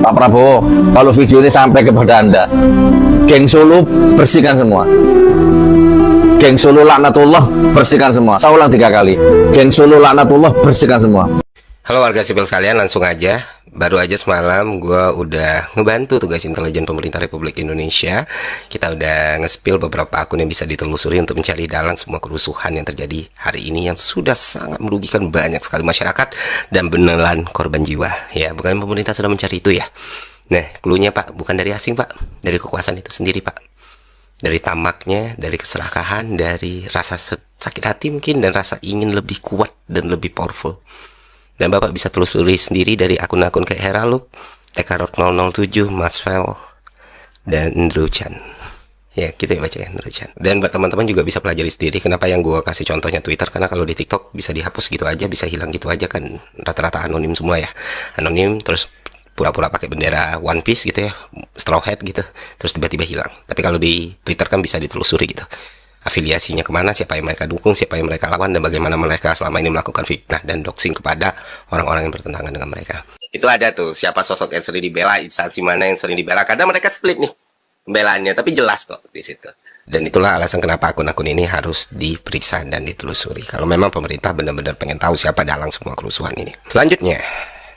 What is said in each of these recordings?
Pak Prabowo, kalau video ini sampai kepada Anda, geng Solo bersihkan semua. Geng Solo laknatullah bersihkan semua. Saya ulang 3 kali. Geng Solo laknatullah bersihkan semua. Halo warga sipil sekalian, langsung aja. Baru aja semalam gue udah ngebantu tugas intelijen pemerintah Republik Indonesia. Kita udah nge-spill beberapa akun yang bisa ditelusuri untuk mencari dalang semua kerusuhan yang terjadi hari ini yang sudah sangat merugikan banyak sekali masyarakat dan beneran korban jiwa. Ya, bukan pemerintah sudah mencari itu ya. Nah, cluenya Pak, bukan dari asing Pak, dari kekuasaan itu sendiri Pak. Dari tamaknya, dari keserakahan, dari rasa sakit hati mungkin, dan rasa ingin lebih kuat dan lebih powerful. Dan Bapak bisa telusuri sendiri dari akun-akun kayak Heraluk, Tekarot 007, Mas Vel, dan Ndro Chan. Ya, kita baca ya, Ndro Chan. Dan buat teman-teman juga bisa pelajari sendiri kenapa yang gue kasih contohnya Twitter, karena kalau di TikTok bisa dihapus gitu aja, bisa hilang gitu aja kan, rata-rata anonim semua ya. Anonim, terus pura-pura pakai bendera One Piece gitu ya, Straw Hat gitu, terus tiba-tiba hilang. Tapi kalau di Twitter kan bisa ditelusuri gitu, afiliasinya kemana, siapa yang mereka dukung, siapa yang mereka lawan, dan bagaimana mereka selama ini melakukan fitnah dan doxing kepada orang-orang yang bertentangan dengan mereka. Itu ada tuh, siapa sosok yang sering dibela, instansi mana yang sering dibela, kadang mereka split nih pembelaannya, tapi jelas kok di situ. Dan itulah alasan kenapa akun-akun ini harus diperiksa dan ditelusuri, kalau memang pemerintah benar-benar pengen tahu siapa dalang semua kerusuhan ini. Selanjutnya,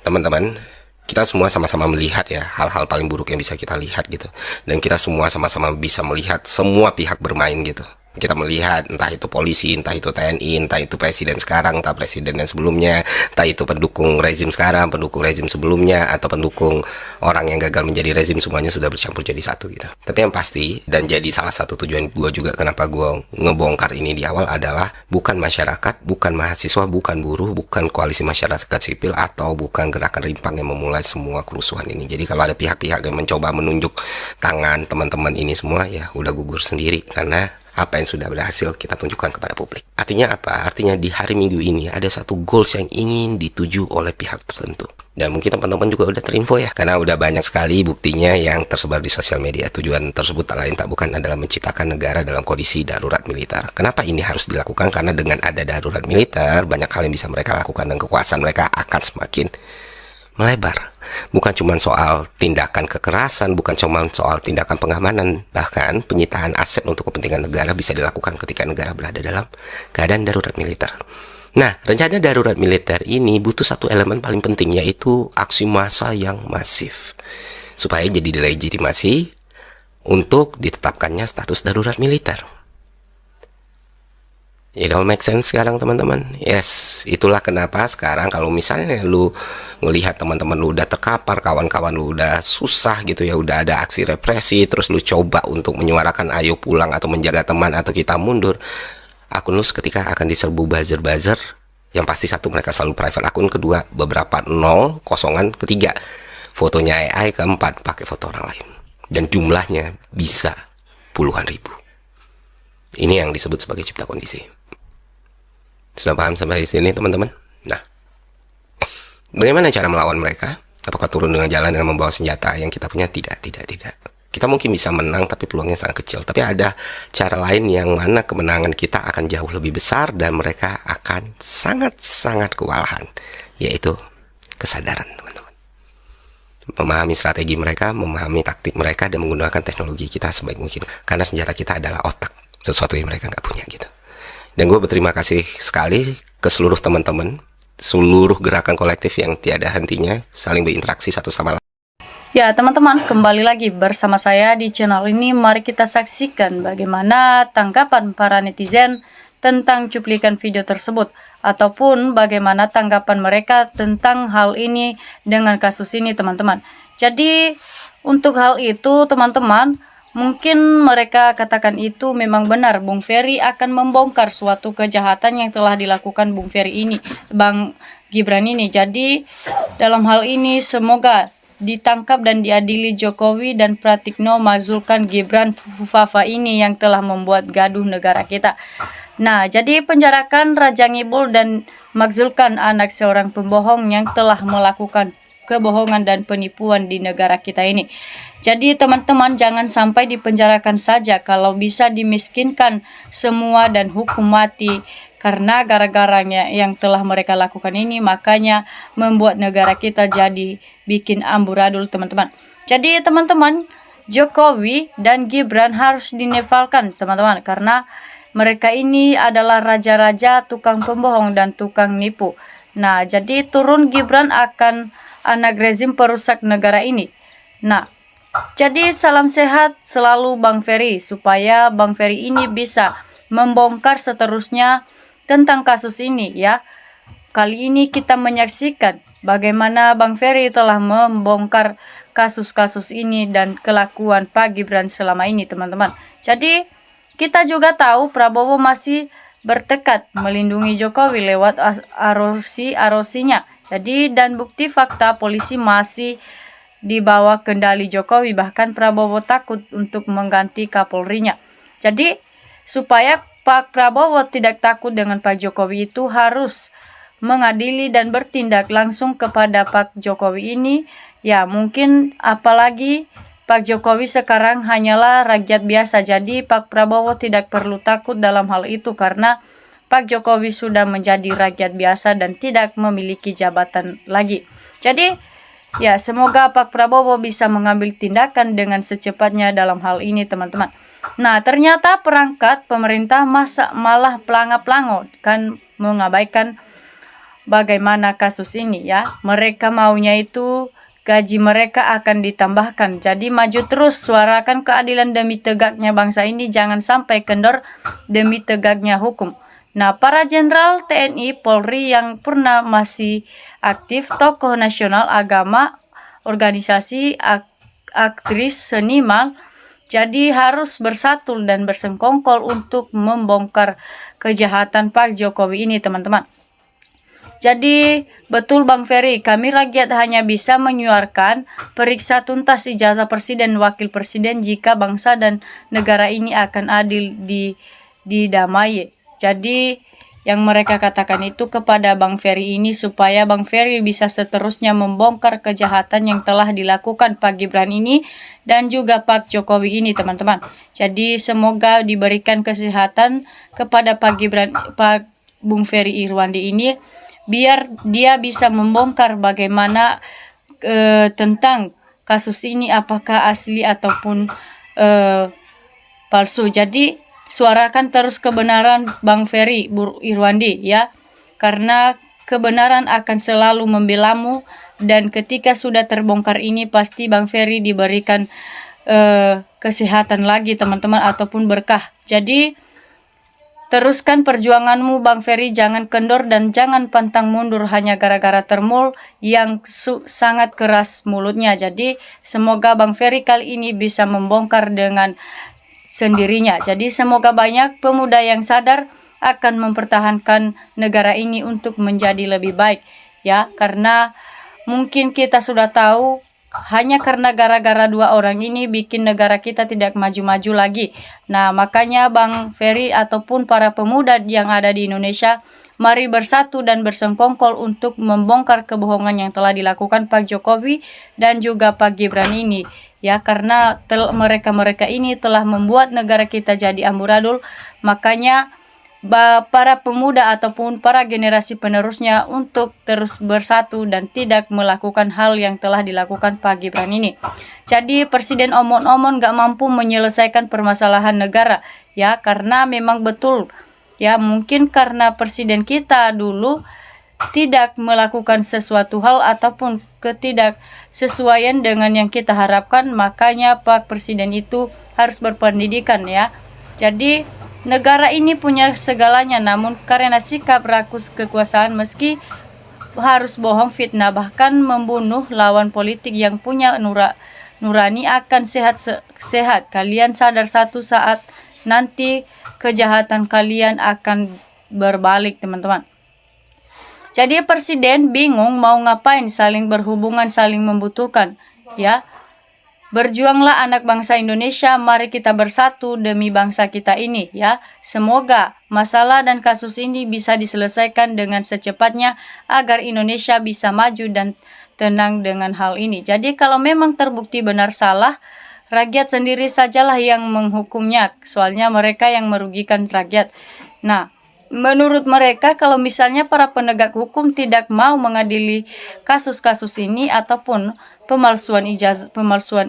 teman-teman, kita semua sama-sama melihat ya hal-hal paling buruk yang bisa kita lihat gitu, dan kita semua sama-sama bisa melihat semua pihak bermain gitu. Kita melihat entah itu polisi, entah itu TNI, entah itu presiden sekarang, entah presiden yang sebelumnya, entah itu pendukung rezim sekarang, pendukung rezim sebelumnya, atau pendukung orang yang gagal menjadi rezim, semuanya sudah bercampur jadi satu gitu. Tapi yang pasti, dan jadi salah satu tujuan gue juga kenapa gue ngebongkar ini di awal adalah bukan masyarakat, bukan mahasiswa, bukan buruh, bukan koalisi masyarakat sipil, atau bukan gerakan rimpang yang memulai semua kerusuhan ini. Jadi kalau ada pihak-pihak yang mencoba menunjuk tangan teman-teman ini semua, ya udah gugur sendiri, karena apa yang sudah berhasil kita tunjukkan kepada publik. Artinya apa? Artinya di hari Minggu ini ada satu goals yang ingin dituju oleh pihak tertentu. Dan mungkin teman-teman juga udah terinfo ya, karena udah banyak sekali buktinya yang tersebar di sosial media. Tujuan tersebut tak lain tak bukan adalah menciptakan negara dalam kondisi darurat militer. Kenapa ini harus dilakukan? Karena dengan ada darurat militer, banyak hal yang bisa mereka lakukan dan kekuasaan mereka akan semakin melebar. Bukan cuma soal tindakan kekerasan, bukan cuma soal tindakan pengamanan, bahkan penyitaan aset untuk kepentingan negara bisa dilakukan ketika negara berada dalam keadaan darurat militer. Nah, rencana darurat militer ini butuh satu elemen paling penting, yaitu aksi massa yang masif, supaya jadi delegitimasi untuk ditetapkannya status darurat militer. It all make sense sekarang teman-teman. Yes, itulah kenapa sekarang kalau misalnya lu ngelihat teman-teman lu udah terkapar, kawan-kawan lu udah susah gitu ya, udah ada aksi represi, terus lu coba untuk menyuarakan ayo pulang atau menjaga teman atau kita mundur, akun lu seketika akan diserbu buzzer-buzzer. Yang pasti satu, mereka selalu private akun, kedua beberapa nol, kosongan, ketiga fotonya AI, keempat pakai foto orang lain. Dan jumlahnya bisa puluhan ribu. Ini yang disebut sebagai cipta kondisi. Sudah paham sampai sini teman-teman? Nah, bagaimana cara melawan mereka? Apakah turun dengan jalan dengan membawa senjata yang kita punya? Tidak. Kita mungkin bisa menang, tapi peluangnya sangat kecil. Tapi ada cara lain yang mana kemenangan kita akan jauh lebih besar dan mereka akan sangat-sangat kewalahan, yaitu kesadaran teman-teman. Memahami strategi mereka, memahami taktik mereka, dan menggunakan teknologi kita sebaik mungkin. Karena senjata kita adalah otak, sesuatu yang mereka nggak punya gitu. Dan gue berterima kasih sekali ke seluruh teman-teman, seluruh gerakan kolektif yang tiada hentinya saling berinteraksi satu sama lain. Ya teman-teman, kembali lagi bersama saya di channel ini. Mari kita saksikan bagaimana tanggapan para netizen tentang cuplikan video tersebut, ataupun bagaimana tanggapan mereka tentang hal ini dengan kasus ini teman-teman. Jadi untuk hal itu teman-teman, mungkin mereka katakan itu memang benar, Bung Ferry akan membongkar suatu kejahatan yang telah dilakukan Bung Ferry ini, Bang Gibran ini. Jadi dalam hal ini semoga ditangkap dan diadili Jokowi dan Pratikno mazulkan Gibran Fafa ini yang telah membuat gaduh negara kita. Nah, jadi penjarakan Raja Ngibul dan makzulkan anak seorang pembohong yang telah melakukan kebohongan dan penipuan di negara kita ini. Jadi teman-teman, jangan sampai dipenjarakan saja, kalau bisa dimiskinkan semua dan hukum mati. Karena gara-garanya yang telah mereka lakukan ini, makanya membuat negara kita jadi bikin amburadul, teman-teman. Jadi teman-teman, Jokowi dan Gibran harus dinefalkan, teman-teman, karena mereka ini adalah raja-raja tukang pembohong dan tukang nipu. Nah, jadi turun Gibran akan anak rezim perusak negara ini. Nah, jadi salam sehat selalu Bang Ferry, supaya Bang Ferry ini bisa membongkar seterusnya tentang kasus ini ya. Kali ini kita menyaksikan bagaimana Bang Ferry telah membongkar kasus-kasus ini dan kelakuan Pak Gibran selama ini, teman-teman. Jadi kita juga tahu Prabowo masih bertekad melindungi Jokowi lewat arosinya. Jadi dan bukti fakta polisi masih di bawah kendali Jokowi, bahkan Prabowo takut untuk mengganti Kapolrinya. Jadi supaya Pak Prabowo tidak takut dengan Pak Jokowi, itu harus mengadili dan bertindak langsung kepada Pak Jokowi ini. Ya mungkin apalagi Pak Jokowi sekarang hanyalah rakyat biasa, jadi Pak Prabowo tidak perlu takut dalam hal itu karena Pak Jokowi sudah menjadi rakyat biasa dan tidak memiliki jabatan lagi. Jadi ya, semoga Pak Prabowo bisa mengambil tindakan dengan secepatnya dalam hal ini, teman-teman. Nah, ternyata perangkat pemerintah malah pelangap-pelango kan mengabaikan bagaimana kasus ini ya. Mereka maunya itu gaji mereka akan ditambahkan. Jadi maju terus, suarakan keadilan demi tegaknya bangsa ini, jangan sampai kendor demi tegaknya hukum. Nah, para jenderal TNI, Polri yang pernah masih aktif, tokoh nasional, agama, organisasi, aktris, seniman, jadi harus bersatu dan bersengkongkol untuk membongkar kejahatan Pak Jokowi ini, teman-teman. Jadi betul Bang Ferry, kami rakyat hanya bisa menyuarakan periksa tuntas ijazah presiden wakil presiden jika bangsa dan negara ini akan adil didamai. Jadi yang mereka katakan itu kepada Bang Ferry ini supaya Bang Ferry bisa seterusnya membongkar kejahatan yang telah dilakukan Pak Gibran ini dan juga Pak Jokowi ini, teman-teman. Jadi semoga diberikan kesehatan kepada Pak Gibran, Pak Bung Ferry Irwandi ini, biar dia bisa membongkar bagaimana tentang kasus ini, apakah asli ataupun palsu. Jadi suarakan terus kebenaran Bang Ferry Irwandi ya, karena kebenaran akan selalu membelamu dan ketika sudah terbongkar ini pasti Bang Ferry diberikan kesehatan lagi, teman-teman, ataupun berkah. Jadi teruskan perjuanganmu Bang Ferry, jangan kendor dan jangan pantang mundur hanya gara-gara termul yang sangat keras mulutnya. Jadi semoga Bang Ferry kali ini bisa membongkar dengan sendirinya. Jadi semoga banyak pemuda yang sadar akan mempertahankan negara ini untuk menjadi lebih baik ya, karena mungkin kita sudah tahu hanya karena gara-gara dua orang ini bikin negara kita tidak maju-maju lagi. Nah, makanya Bang Ferry ataupun para pemuda yang ada di Indonesia, mari bersatu dan bersengkongkol untuk membongkar kebohongan yang telah dilakukan Pak Jokowi dan juga Pak Gibran ini ya, karena mereka-mereka ini telah membuat negara kita jadi amburadul. Makanya para pemuda ataupun para generasi penerusnya untuk terus bersatu dan tidak melakukan hal yang telah dilakukan Pak Gibran ini. Jadi presiden omong-omong gak mampu menyelesaikan permasalahan negara ya, karena memang betul ya, mungkin karena presiden kita dulu tidak melakukan sesuatu hal ataupun ketidaksesuaian dengan yang kita harapkan, makanya Pak Presiden itu harus berpendidikan ya. Jadi negara ini punya segalanya, namun karena sikap rakus kekuasaan, meski harus bohong, fitnah, bahkan membunuh lawan politik yang punya nurani akan sehat. Kalian sadar satu saat nanti kejahatan kalian akan berbalik, teman-teman. Jadi presiden bingung mau ngapain, saling berhubungan, saling membutuhkan ya. Berjuanglah anak bangsa Indonesia, mari kita bersatu demi bangsa kita ini ya. Semoga masalah dan kasus ini bisa diselesaikan dengan secepatnya agar Indonesia bisa maju dan tenang dengan hal ini. Jadi kalau memang terbukti benar salah, rakyat sendiri sajalah yang menghukumnya, soalnya mereka yang merugikan rakyat. Nah, menurut mereka kalau misalnya para penegak hukum tidak mau mengadili kasus-kasus ini ataupun pemalsuan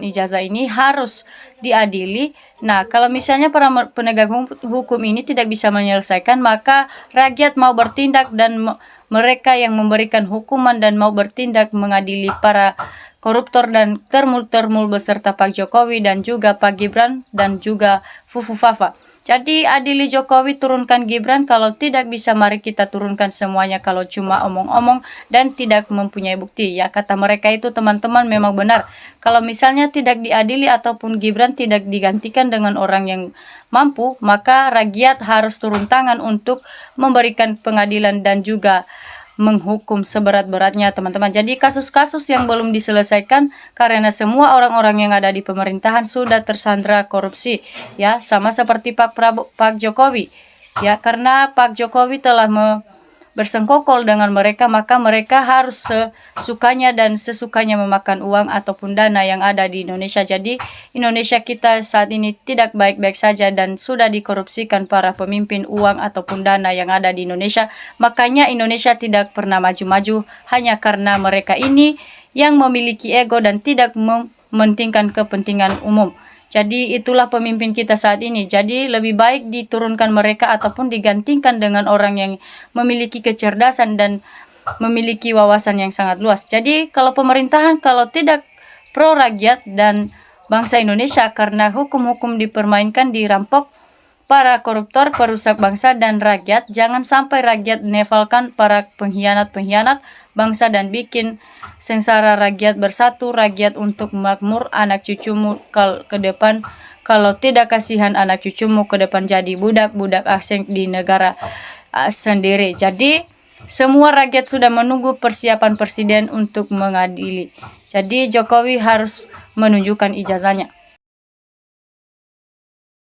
ijazah ini harus diadili. Nah, kalau misalnya para penegak hukum ini tidak bisa menyelesaikan, maka rakyat mau bertindak dan mereka yang memberikan hukuman dan mau bertindak mengadili para koruptor dan termul beserta Pak Jokowi dan juga Pak Gibran dan juga Fufu Fafa. Jadi adili Jokowi, turunkan Gibran. Kalau tidak bisa, mari kita turunkan semuanya. Kalau cuma omong-omong dan tidak mempunyai bukti, ya kata mereka itu teman-teman memang benar. Kalau misalnya tidak diadili ataupun Gibran tidak digantikan dengan orang yang mampu, maka rakyat harus turun tangan untuk memberikan pengadilan dan juga menghukum seberat-beratnya, teman-teman. Jadi kasus-kasus yang belum diselesaikan karena semua orang-orang yang ada di pemerintahan sudah tersandra korupsi, ya, sama seperti Pak Jokowi, ya, karena Pak Jokowi telah bersengkokol dengan mereka, maka mereka harus sesukanya dan sesukanya memakan uang ataupun dana yang ada di Indonesia. Jadi Indonesia kita saat ini tidak baik-baik saja dan sudah dikorupsikan para pemimpin uang ataupun dana yang ada di Indonesia. Makanya Indonesia tidak pernah maju-maju hanya karena mereka ini yang memiliki ego dan tidak mementingkan kepentingan umum. Jadi itulah pemimpin kita saat ini. Jadi lebih baik diturunkan mereka ataupun digantikan dengan orang yang memiliki kecerdasan dan memiliki wawasan yang sangat luas. Jadi kalau pemerintahan kalau tidak pro rakyat dan bangsa Indonesia karena hukum-hukum dipermainkan, dirampok para koruptor, perusak bangsa dan rakyat, jangan sampai rakyat menevalkan para pengkhianat-pengkhianat bangsa dan bikin sengsara rakyat. Bersatu rakyat untuk makmur, anak cucumu ke depan. Kalau tidak kasihan anak cucumu ke depan jadi budak-budak asing di negara sendiri. Jadi semua rakyat sudah menunggu persiapan presiden untuk mengadili. Jadi Jokowi harus menunjukkan ijazahnya.